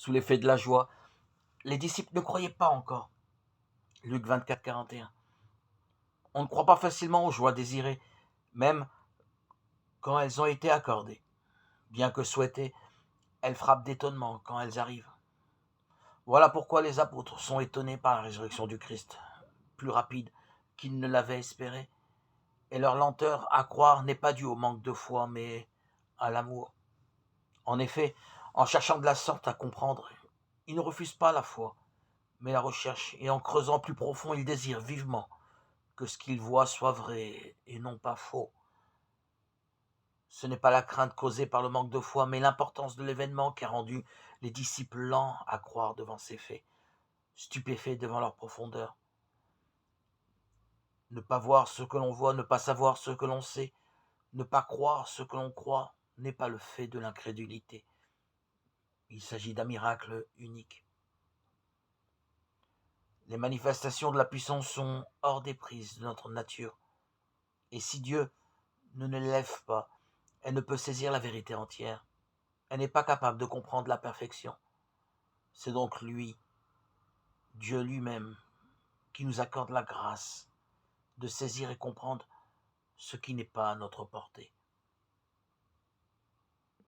sous l'effet de la joie. Les disciples ne croyaient pas encore. Luc 24, 41. On ne croit pas facilement aux joies désirées, même quand elles ont été accordées. Bien que souhaitées, elles frappent d'étonnement quand elles arrivent. Voilà pourquoi les apôtres sont étonnés par la résurrection du Christ, plus rapide qu'ils ne l'avaient espéré, et leur lenteur à croire n'est pas due au manque de foi, mais à l'amour. En effet, en cherchant de la sorte à comprendre, ils ne refusent pas la foi, mais la recherchent, et en creusant plus profond, ils désirent vivement que ce qu'ils voient soit vrai et non pas faux. Ce n'est pas la crainte causée par le manque de foi, mais l'importance de l'événement qui a rendu les disciples lents à croire devant ces faits, stupéfaits devant leur profondeur. Ne pas voir ce que l'on voit, ne pas savoir ce que l'on sait, ne pas croire ce que l'on croit, n'est pas le fait de l'incrédulité. Il s'agit d'un miracle unique. Les manifestations de la puissance sont hors des prises de notre nature. Et si Dieu ne les lève pas, elle ne peut saisir la vérité entière. Elle n'est pas capable de comprendre la perfection. C'est donc lui, Dieu lui-même, qui nous accorde la grâce de saisir et comprendre ce qui n'est pas à notre portée.